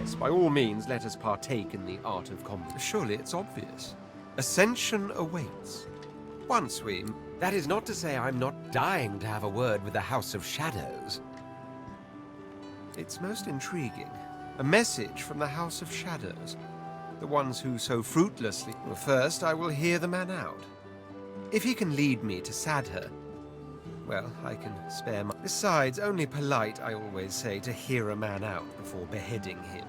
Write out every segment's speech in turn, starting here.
Yes, by all means, let us partake in the art of combat. Surely it's obvious. Ascension awaits. Once we... That is not to say I'm not dying to have a word with the House of Shadows. It's most intriguing. A message from the House of Shadows. The ones who so fruitlessly... Well, first, I will hear the man out. If he can lead me to Sadher, well, I can spare my... Besides, only polite, I always say, to hear a man out before beheading him.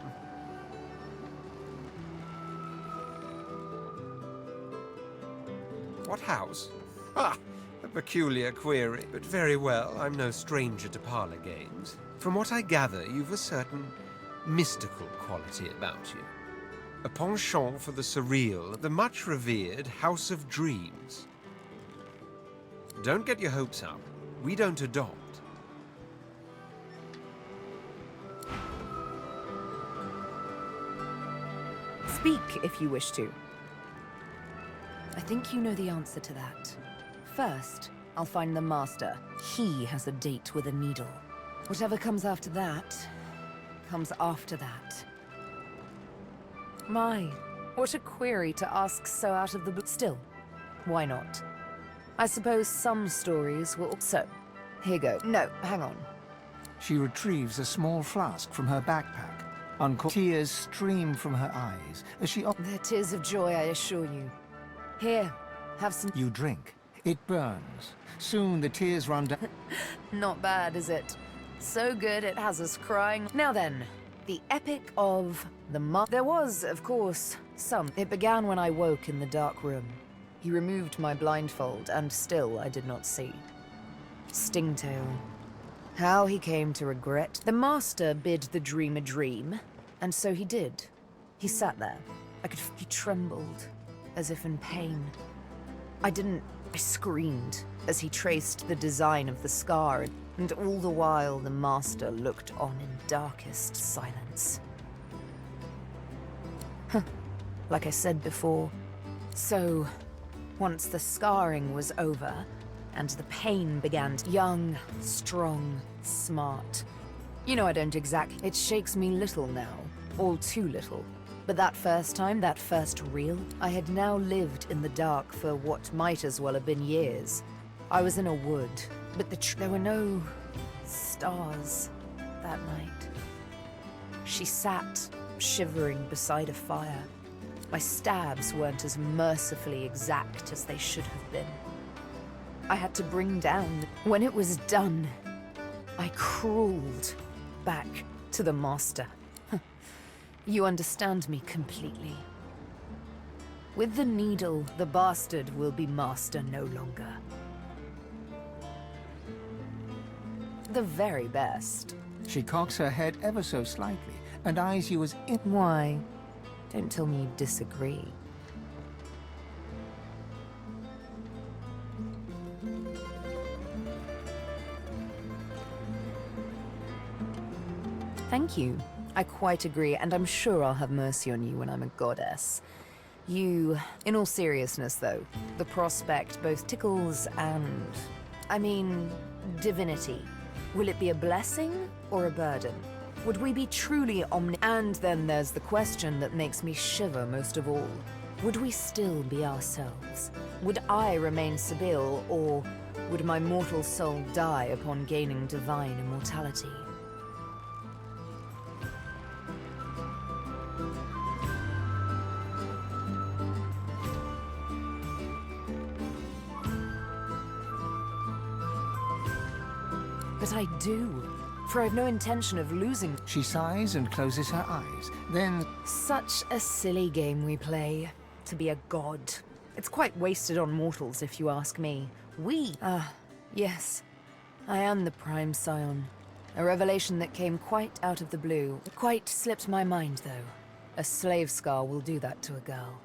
What house? Ah, a peculiar query, but very well, I'm no stranger to parlor games. From what I gather, you've a certain mystical quality about you. A penchant for the surreal, the much revered House of Dreams. Don't get your hopes up. We don't adopt. Speak if you wish to. I think you know the answer to that. First, I'll find the Master. He has a date with a needle. Whatever comes after that, comes after that. My, what a query to ask so out of the blue. Still, why not? I suppose some stories will... So, here go. No, hang on. She retrieves a small flask from her backpack. Tears stream from her eyes as she... They're tears of joy, I assure you. Here, have some... You drink. It burns. Soon the tears run down. Not bad, is it? So good it has us crying. Now then, the epic of the There was, of course, some. It began when I woke in the dark room. He removed my blindfold, and still I did not see. Stingtail. How he came to regret. The Master bid the dream a dream, and so he did. He sat there. He trembled, as if in pain. I screamed as he traced the design of the scar, and all the while the Master looked on in darkest silence. Like I said before, so once the scarring was over, and the pain began, young, strong, smart. You know I don't exactly... It shakes me little now, all too little. But that first time, that first reel, I had now lived in the dark for what might as well have been years. I was in a wood, but there were no stars that night. She sat, shivering beside a fire. My stabs weren't as mercifully exact as they should have been. I had to bring down... When it was done, I crawled back to the Master. You understand me completely. With the needle, the bastard will be Master no longer. The very best. She cocks her head ever so slightly and eyes you as in... Why? Don't tell me you disagree. Thank you. I quite agree, and I'm sure I'll have mercy on you when I'm a goddess. You... In all seriousness, though, the prospect both tickles and... I mean, divinity. Will it be a blessing or a burden? Would we be truly And then there's the question that makes me shiver most of all. Would we still be ourselves? Would I remain Sibyl, or would my mortal soul die upon gaining divine immortality? But I do, for I've no intention of losing. She sighs and closes her eyes, then... Such a silly game we play, to be a god. It's quite wasted on mortals, if you ask me. Yes. I am the Prime Scion. A revelation that came quite out of the blue. Quite slipped my mind, though. A slave scar will do that to a girl.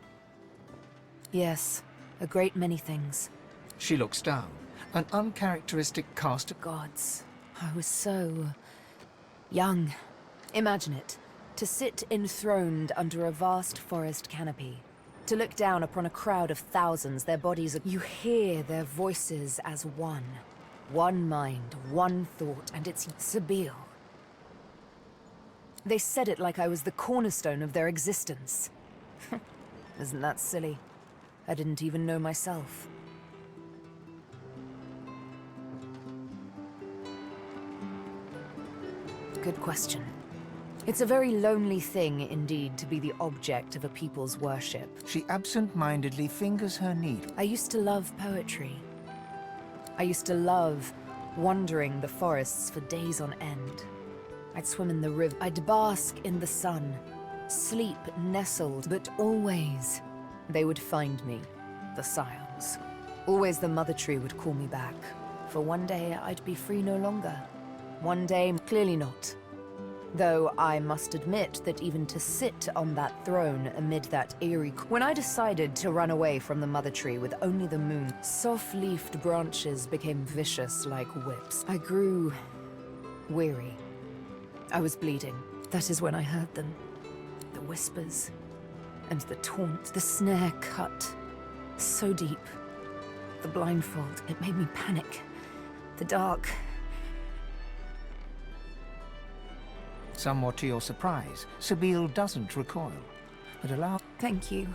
Yes, a great many things. She looks down. An uncharacteristic cast of... Gods. I was so... young. Imagine it. To sit enthroned under a vast forest canopy. To look down upon a crowd of thousands, their bodies... You hear their voices as one. One mind, one thought, and it's Sibyl. They said it like I was the cornerstone of their existence. Isn't that silly? I didn't even know myself. Good question. It's a very lonely thing, indeed, to be the object of a people's worship. She absent-mindedly fingers her needle. I used to love poetry. I used to love wandering the forests for days on end. I'd swim in the river. I'd bask in the sun, sleep nestled, but always they would find me, the scions. Always the mother tree would call me back, for one day I'd be free no longer. One day, clearly not. Though I must admit that even to sit on that throne amid that eerie... When I decided to run away from the mother tree with only the moon, soft-leafed branches became vicious like whips. I grew weary. I was bleeding. That is when I heard them. The whispers and the taunt, the snare cut so deep. The blindfold, it made me panic. The dark... Somewhat to your surprise, Sabine doesn't recoil, but allows... Thank you.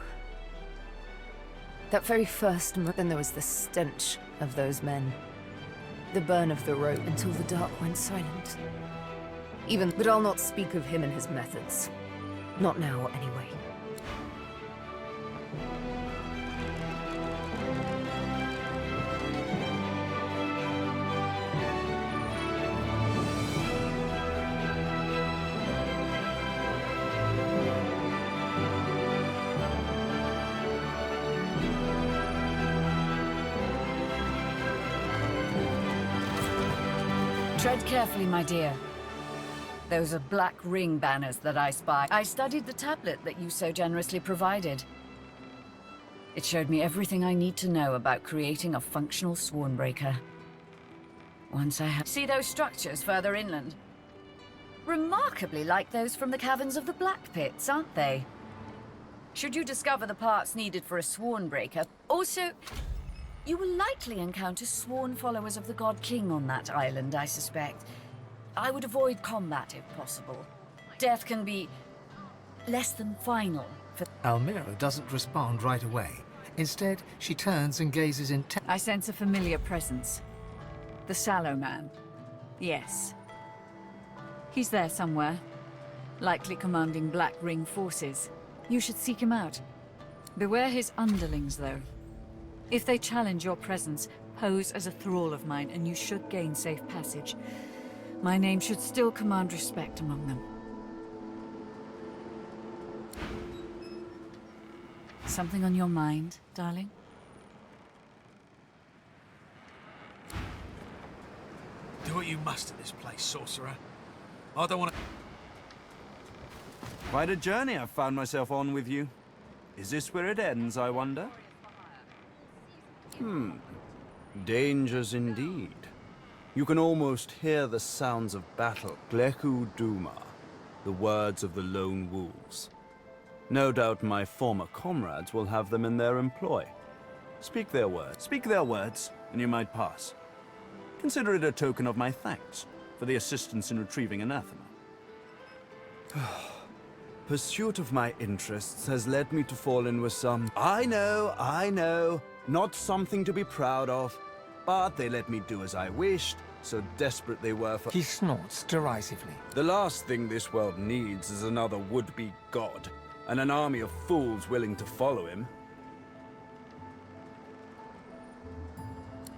That very first then there was the stench of those men. The burn of the rope until the dark went silent. But I'll not speak of him and his methods. Not now, anyway. Tread carefully, my dear. Those are black ring banners that I spy. I studied the tablet that you so generously provided. It showed me everything I need to know about creating a functional Swornbreaker. Once I have... See those structures further inland? Remarkably like those from the caverns of the Black Pits, aren't they? Should you discover the parts needed for a Swornbreaker... Also, you will likely encounter sworn followers of the God King on that island, I suspect. I would avoid combat if possible. Death can be less than final for... Almira doesn't respond right away. Instead, she turns and gazes intently. I sense a familiar presence. The Sallow Man. Yes. He's there somewhere. Likely commanding Black Ring forces. You should seek him out. Beware his underlings, though. If they challenge your presence, pose as a thrall of mine, and you should gain safe passage. My name should still command respect among them. Something on your mind, darling? Do what you must at this place, sorcerer. I don't want to... Quite a journey I've found myself on with you. Is this where it ends, I wonder? Dangers indeed. You can almost hear the sounds of battle. Gleku Duma, the words of the lone wolves. No doubt my former comrades will have them in their employ. Speak their words, and you might pass. Consider it a token of my thanks for the assistance in retrieving anathema. Pursuit of my interests has led me to fall in with some... I know. Not something to be proud of. But they let me do as I wished, so desperate they were for... He snorts derisively. The last thing this world needs is another would-be god, and an army of fools willing to follow him.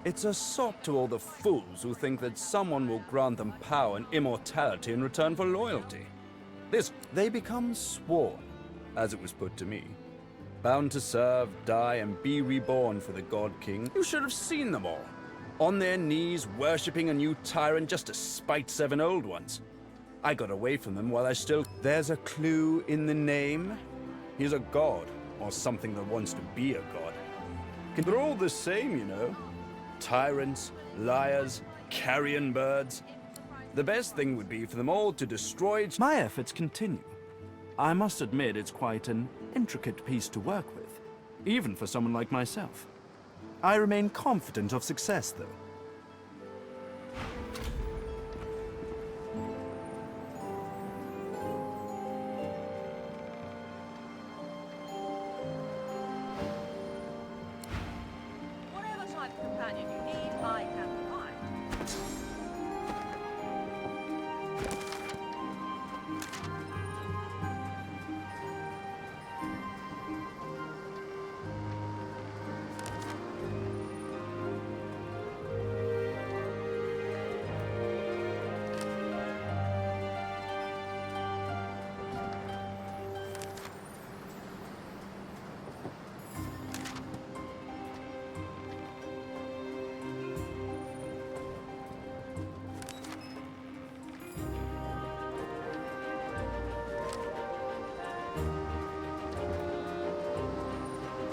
It's a sop to all the fools who think that someone will grant them power and immortality in return for loyalty. They become sworn, as it was put to me. Bound to serve, die, and be reborn for the God King. You should have seen them all. On their knees, worshipping a new tyrant just to spite 7 old ones. I got away from them while I still... There's a clue in the name. He's a god, or something that wants to be a god. They're all the same, you know. Tyrants, liars, carrion birds. The best thing would be for them all to destroy... My efforts continue. I must admit it's quite an intricate piece to work with, even for someone like myself. I remain confident of success, though. companion you need, I can provide.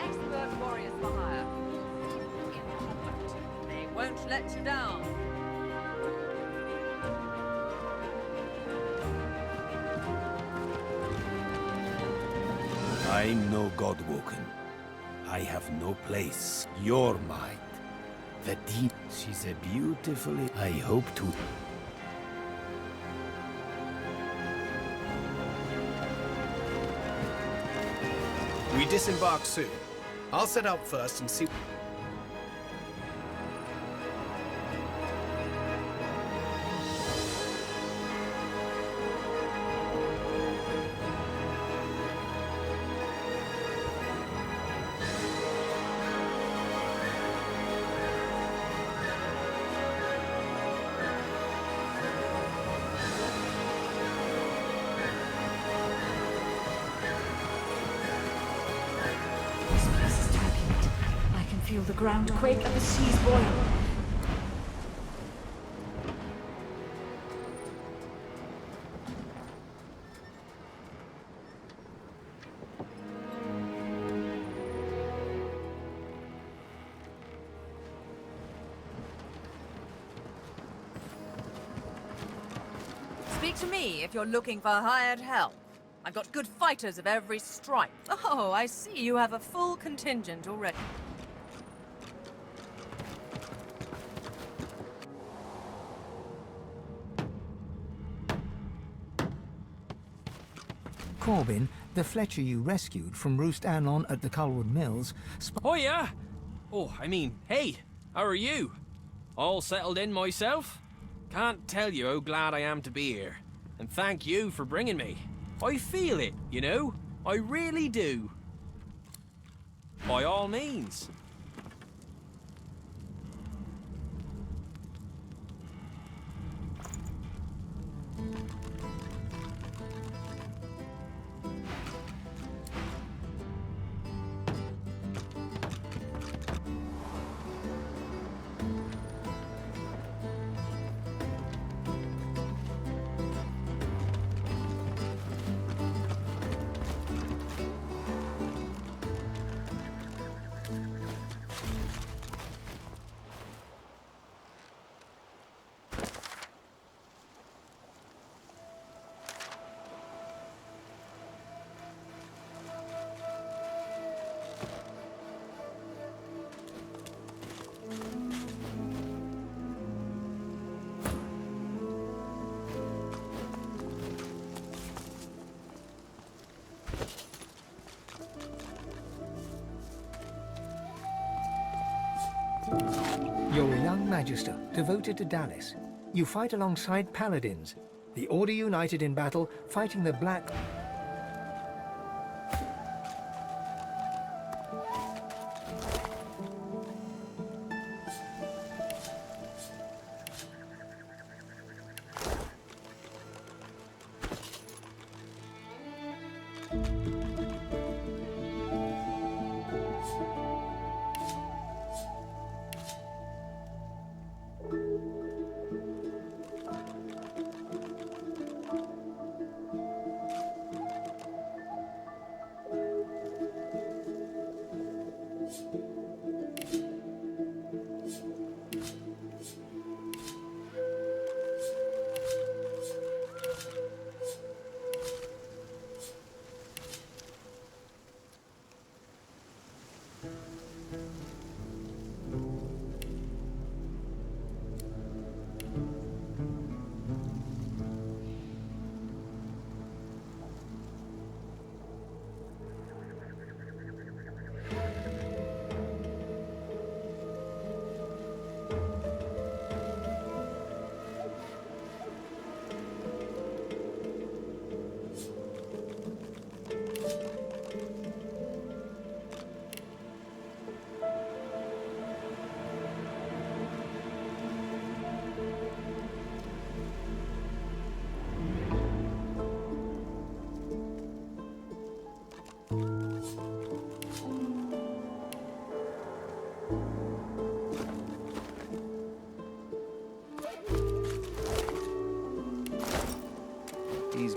Expert warriors for hire. In combat. They won't let you down. I'm no Godwoken. I have no place. Your might. The deep. She's a beautifully. I hope to. We disembark soon. I'll set out first and see. This place is turbulent. I can feel the ground quake and the seas boil. Speak to me if you're looking for hired help. I've got good fighters of every stripe. Oh, I see you have a full contingent already. Corbin, the Fletcher you rescued from Roost Anon at the Culwood Mills, Oh, yeah? Oh, I mean, hey, how are you? All settled in myself? Can't tell you how glad I am to be here. And thank you for bringing me. I feel it, you know? I really do. By all means. you're a young magister devoted to Dallas. You fight alongside paladins, the Order united in battle, fighting the Black...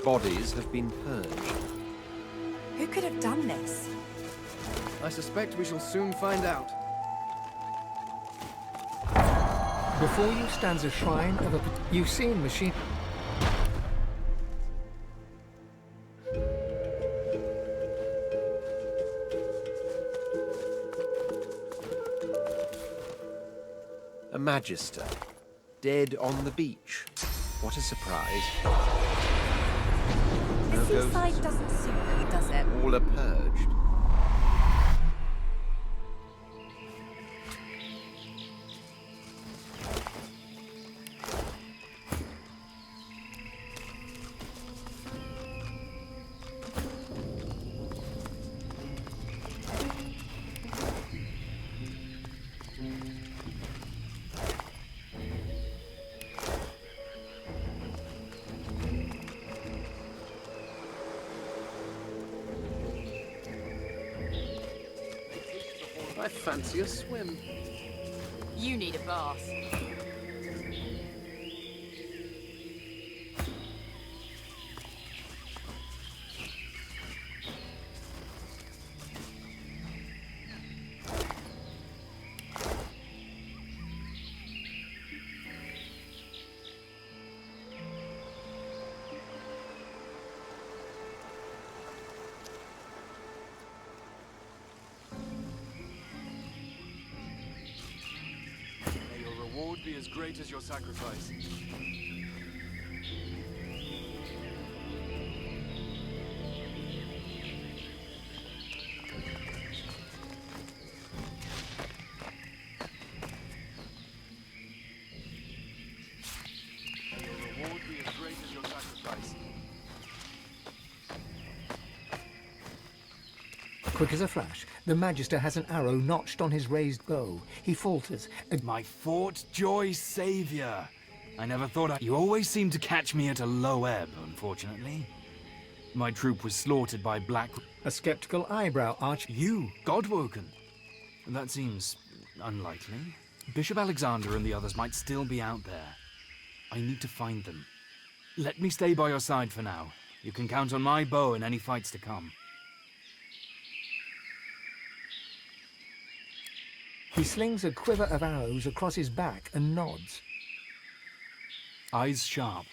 bodies have been purged. Who could have done this? I suspect we shall soon find out. Before you stands a shrine of a... You've seen machine... A magister, dead on the beach. What a surprise. The No seaside ghosts. doesn't suit them, does it? All are purged. I fancy a swim. You need a bath. May your reward be as great as your sacrifice. May your reward be as great as your sacrifice. Quick as a flash, the Magister has an arrow notched on his raised bow. He falters. My Fort Joy Savior. I never thought You always seem to catch me at a low ebb, unfortunately. My troop was slaughtered by black... A skeptical eyebrow arch... You, Godwoken. That seems unlikely. Bishop Alexander and the others might still be out there. I need to find them. Let me stay by your side for now. You can count on my bow in any fights to come. He slings a quiver of arrows across his back and nods. Eyes sharp.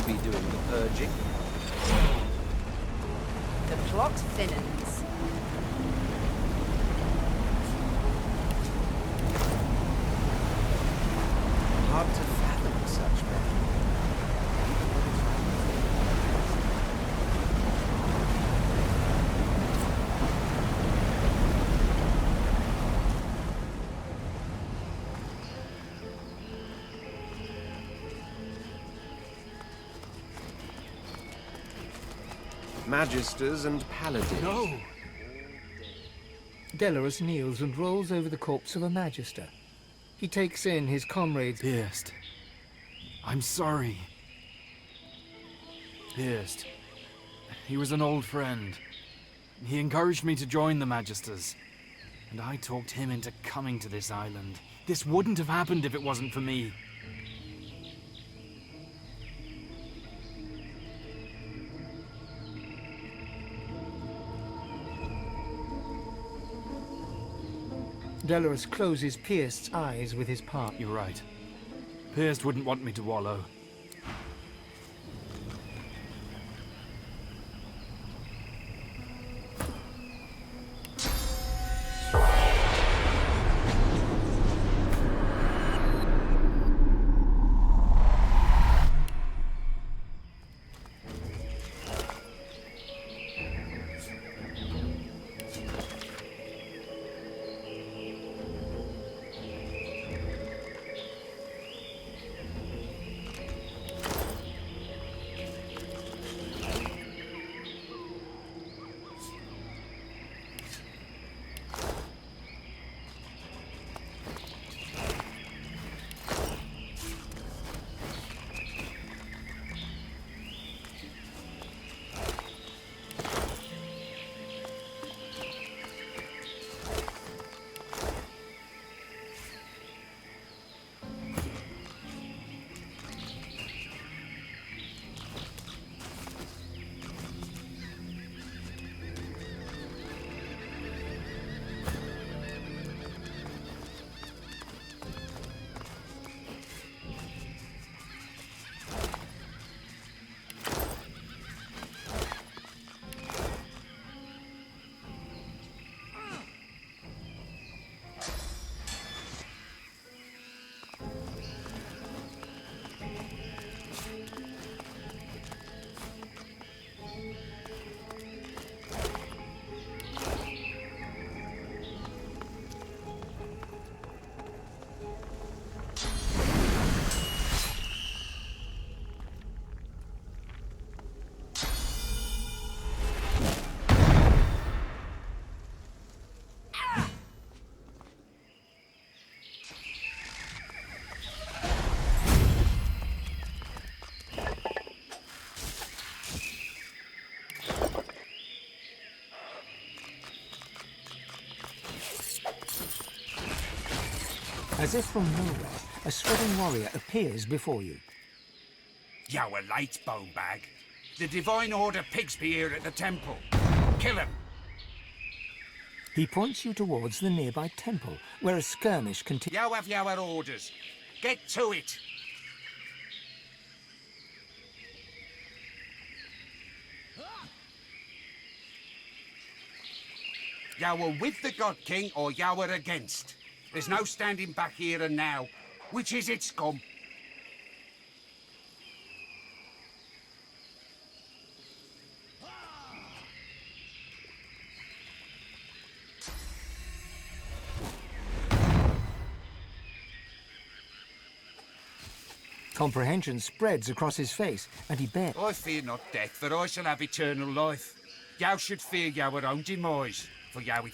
be doing the purging. The plot thinnens. Hard to fathom such men. Magisters and paladins. No! Delorus kneels and rolls over the corpse of a magister. He takes in his comrades. Pierced. I'm sorry. Pierced. He was an old friend. He encouraged me to join the Magisters. And I talked him into coming to this island. This wouldn't have happened if it wasn't for me. Delorus closes Pierced's eyes with his palm. You're right. Pierced wouldn't want me to wallow. As if from nowhere, a sweating warrior appears before you. You were late, Bonebag. The Divine Order pigs be here at the temple. Kill him. He points you towards the nearby temple, where a skirmish continues. You have your orders. Get to it. You were with the God King or you were against. There's no standing back here and now. Which is it, scum? Comprehension spreads across his face, and he bears. I fear not death, for I shall have eternal life. Thou should fear your own demise, for thou it...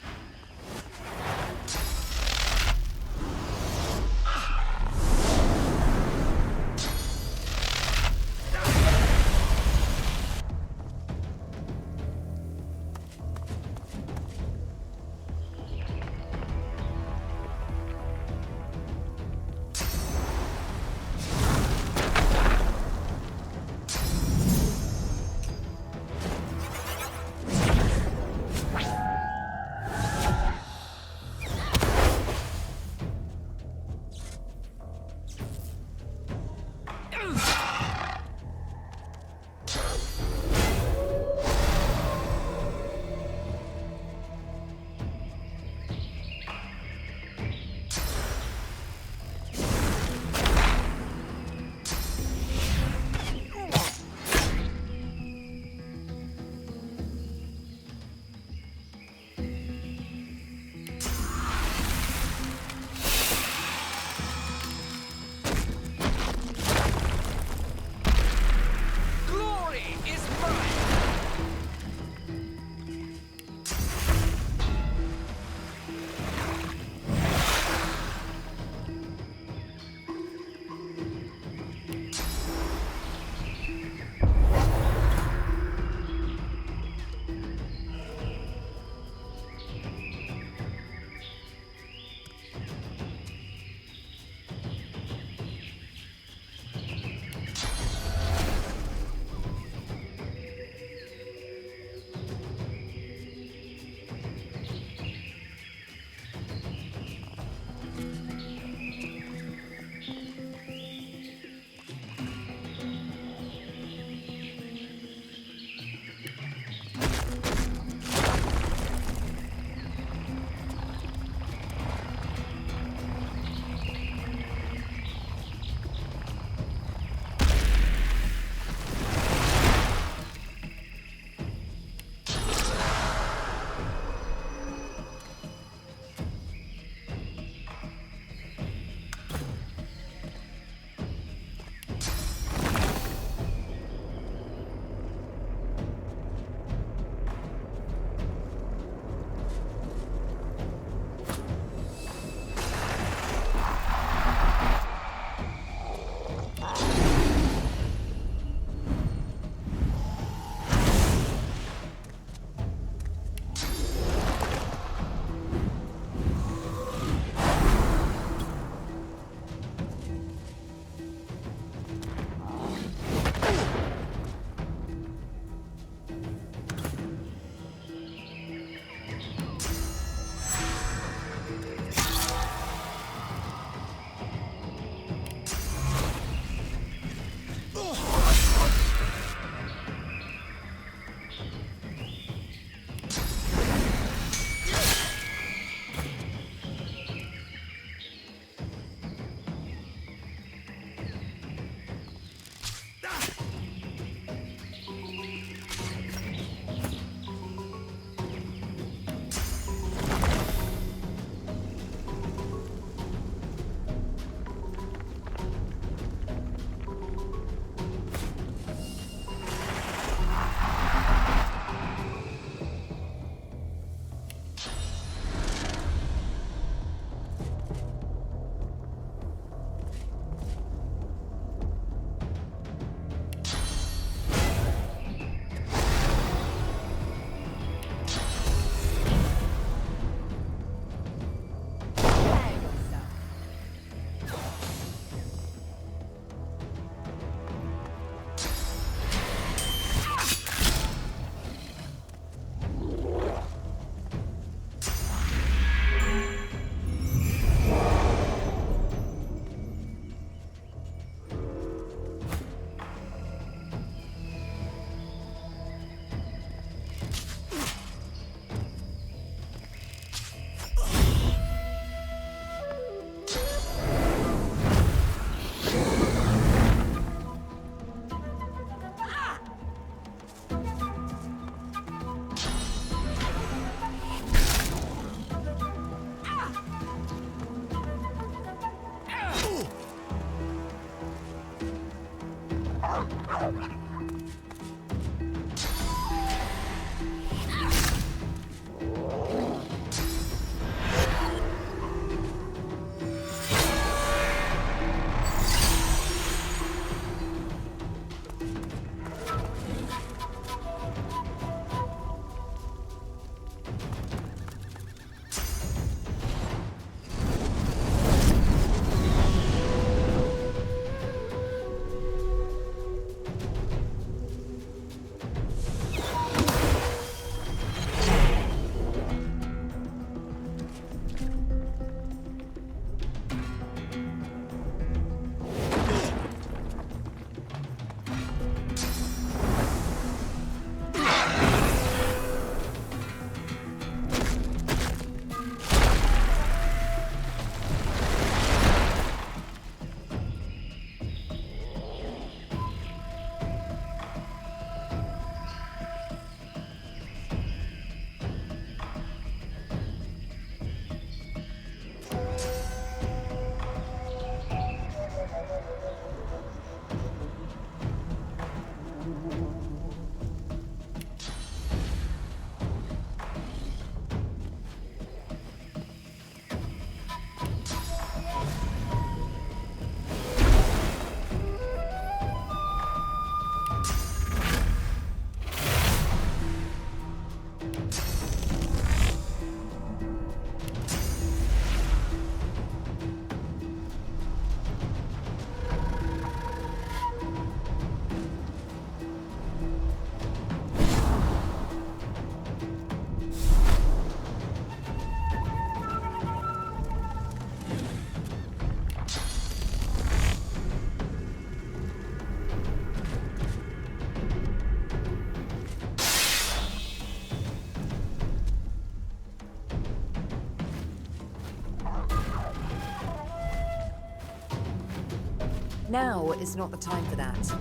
Now is not the time for that.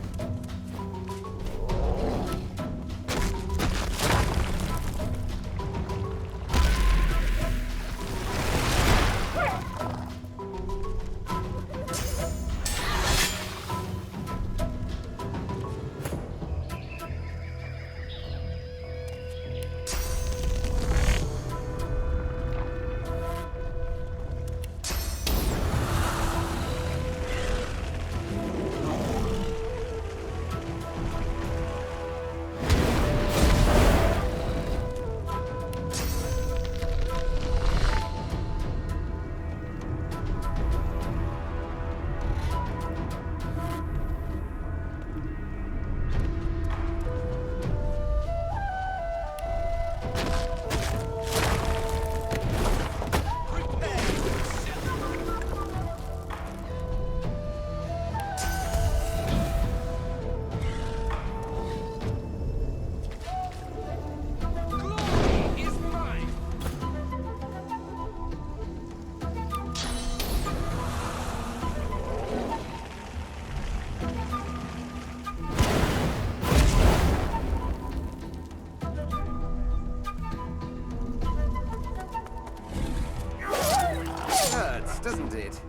Doesn't it?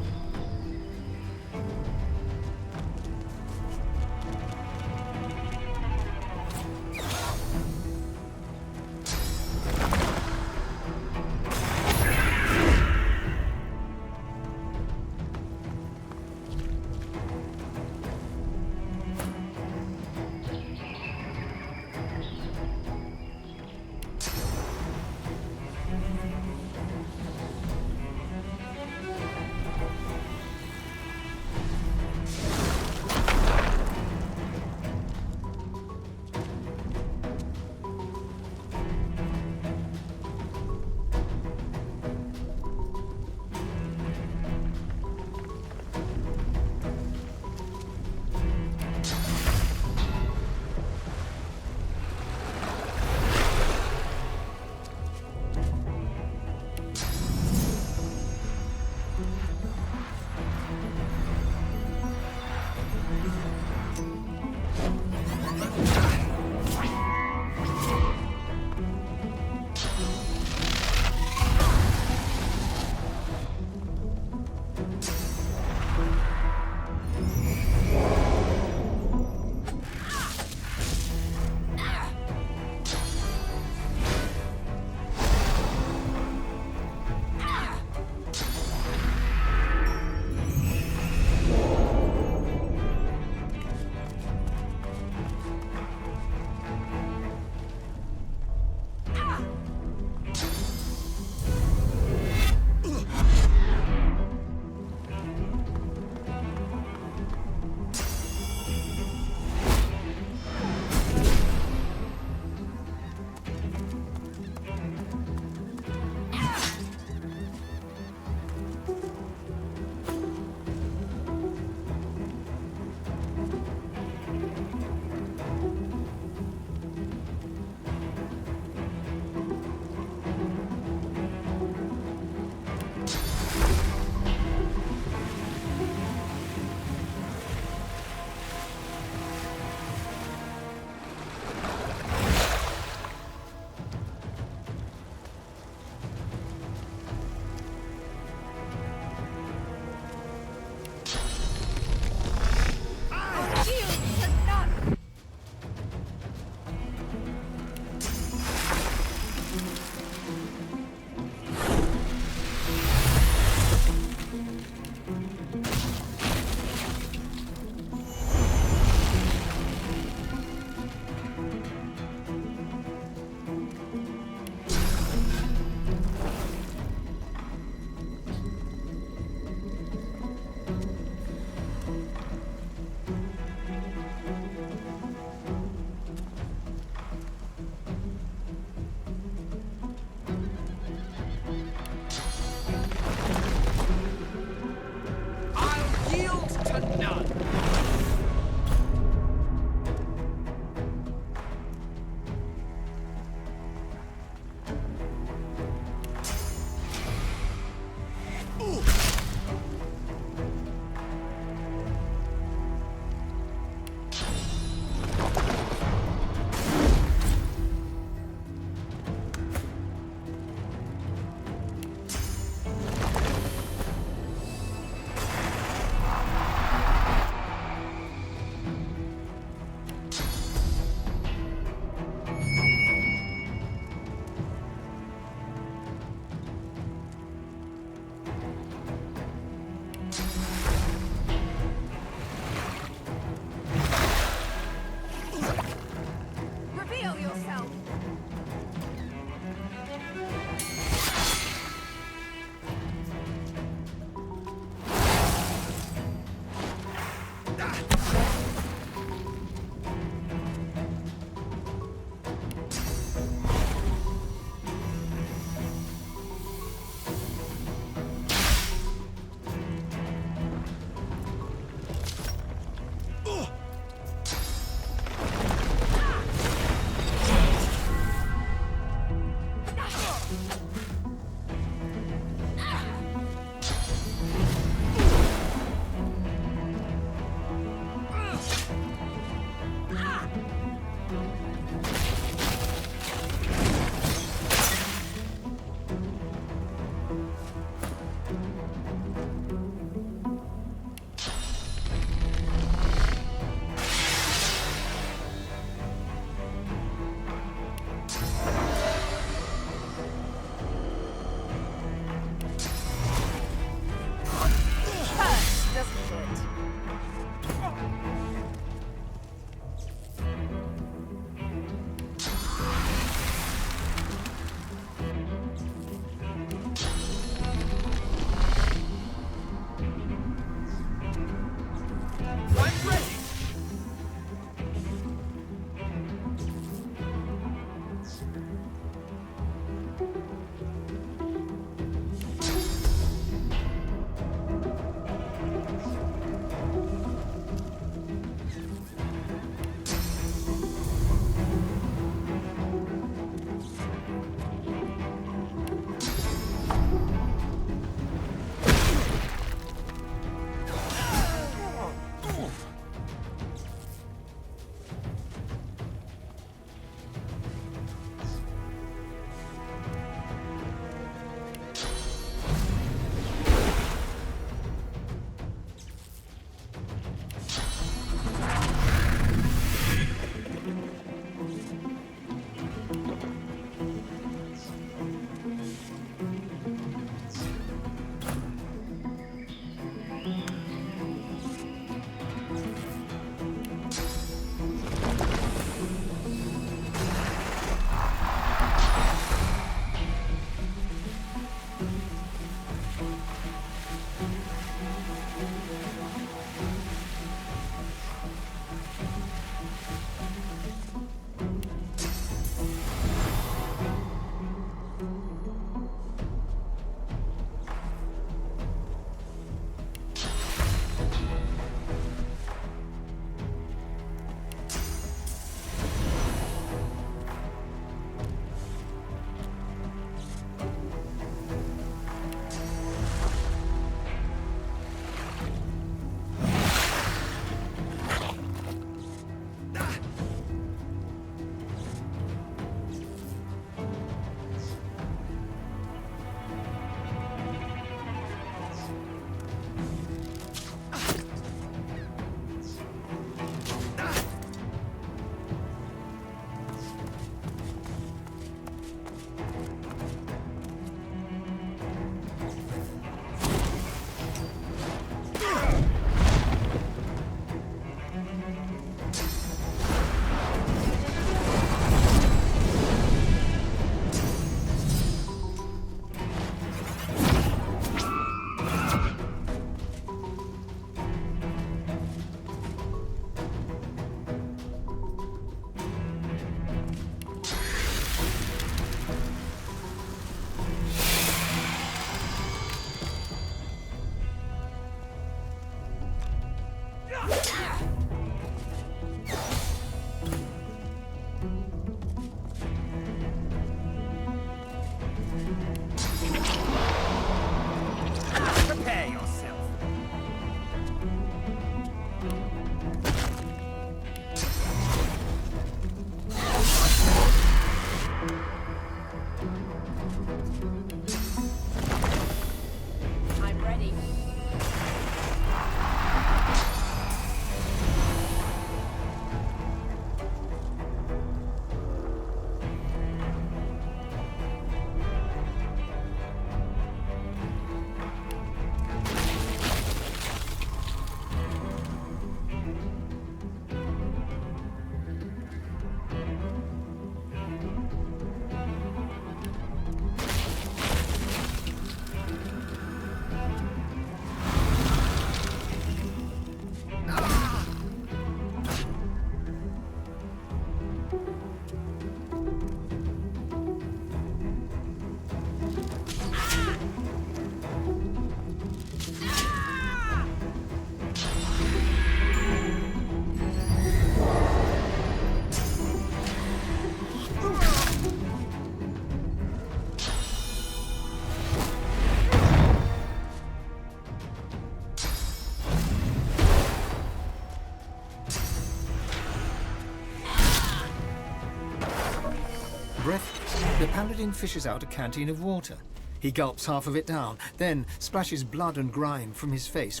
paladin fishes out a canteen of water. He gulps half of it down, then splashes blood and grime from his face.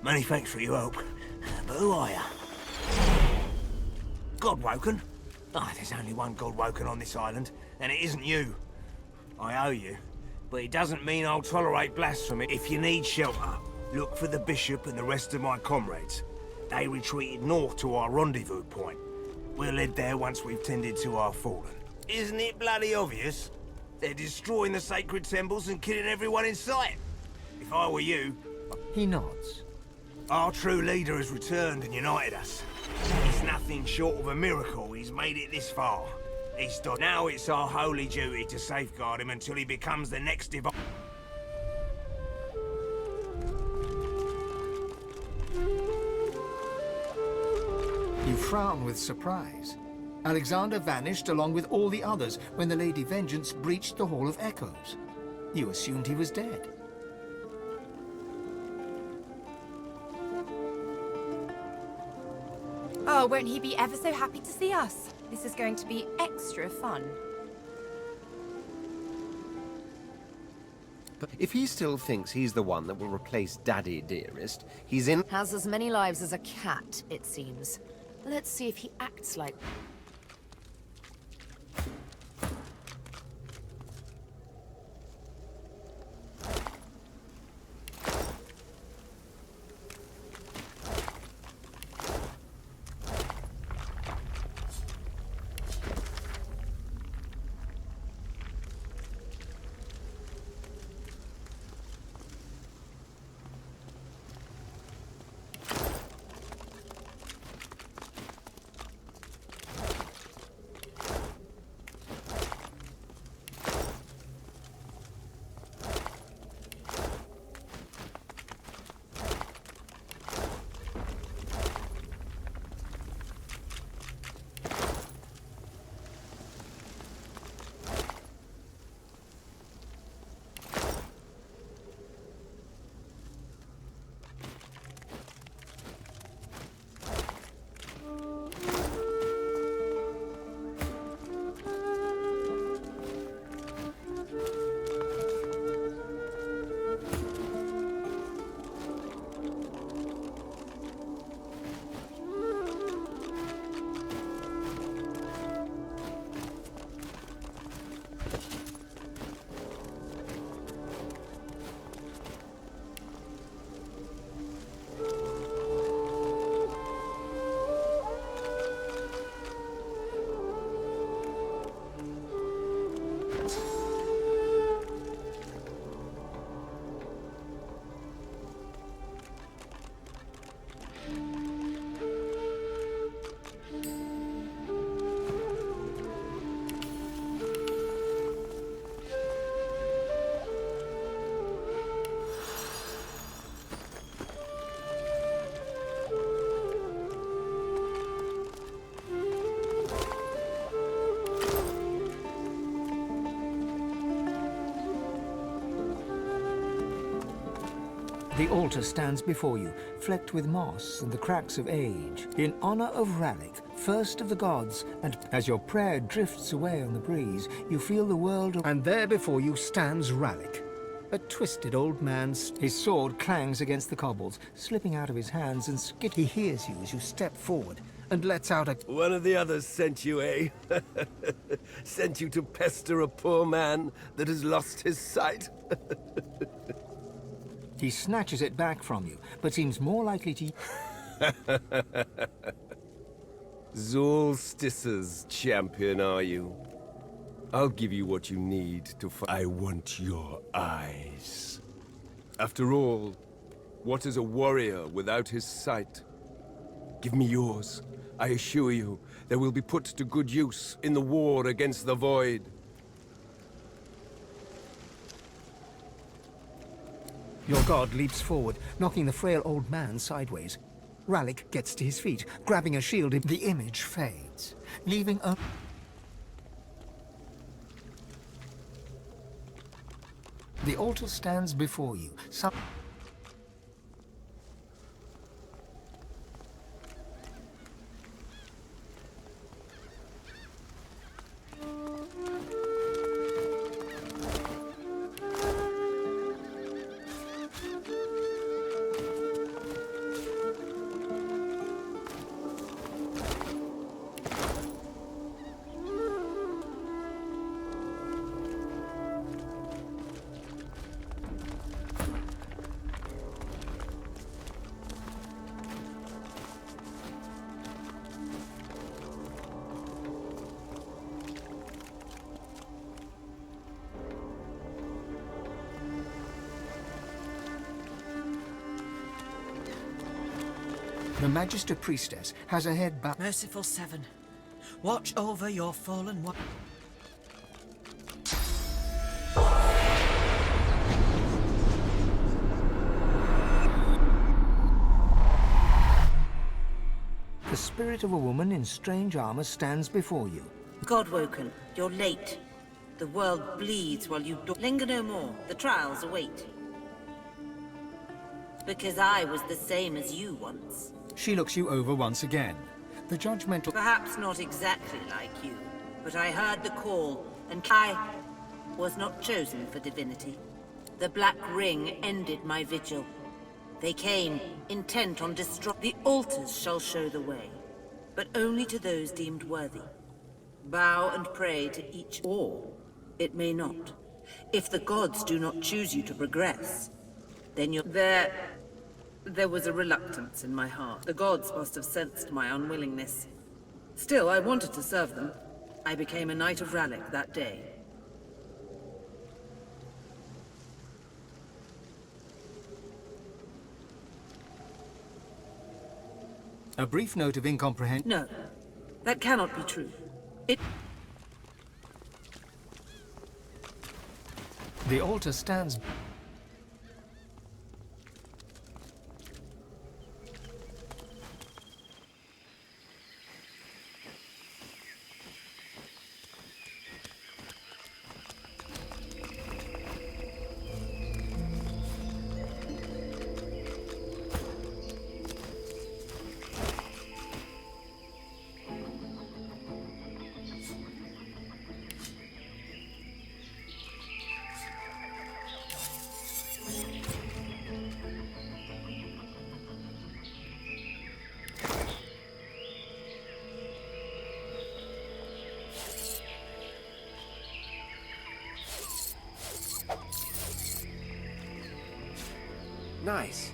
Many thanks for your help. But who are you? Godwoken? There's only one Godwoken on this island, and it isn't you. I owe you, but it doesn't mean I'll tolerate blasphemy. If you need shelter, look for the Bishop and the rest of my comrades. They retreated north to our rendezvous point. We'll head there once we've tended to our fallen. Isn't it bloody obvious? They're destroying the sacred temples and killing everyone in sight. If I were you... He nods. Our true leader has returned and united us. It's nothing short of a miracle he's made it this far. He's done. Now it's our holy duty to safeguard him until he becomes the next divine... You frown with surprise. Alexander vanished along with all the others when the Lady Vengeance breached the Hall of Echoes. You assumed he was dead. Oh, won't he be ever so happy to see us? This is going to be extra fun. But if he still thinks he's the one that will replace Daddy Dearest, he's in... Has as many lives as a cat, it seems. Let's see if he acts like... The altar stands before you, flecked with moss and the cracks of age, in honor of Ralik, first of the gods, and as your prayer drifts away on the breeze, you feel the world and there before you stands Ralik. A twisted old man, his sword clangs against the cobbles, slipping out of his hands and skit. He hears you as you step forward and lets out a... One of the others sent you, eh? Sent you to pester a poor man that has lost his sight? He snatches it back from you, but seems more likely to... Solstice's champion, are you? I'll give you what you need to fight. I want your eyes. After all, what is a warrior without his sight? Give me yours. I assure you, they will be put to good use in the war against the Void. Your god leaps forward, knocking the frail old man sideways. Ralik gets to his feet, grabbing a shield. The image fades, leaving a... The altar stands before you. The Magister Priestess has her head back. Merciful Seven, watch over your fallen one. The spirit of a woman in strange armor stands before you. Godwoken, you're late. The world bleeds while you linger no more. The trials await. Because I was the same as you once. She looks you over once again. The judgmental... Perhaps not exactly like you, but I heard the call, and I was not chosen for divinity. The Black Ring ended my vigil. They came, intent on destroying. The altars shall show the way, but only to those deemed worthy. Bow and pray to each, or it may not. If the gods do not choose you to progress, then you're... There was a reluctance in my heart. The gods must have sensed my unwillingness. Still, I wanted to serve them. I became a Knight of Rallick that day. A brief note of incomprehension. No, that cannot be true. The altar stands... Nice.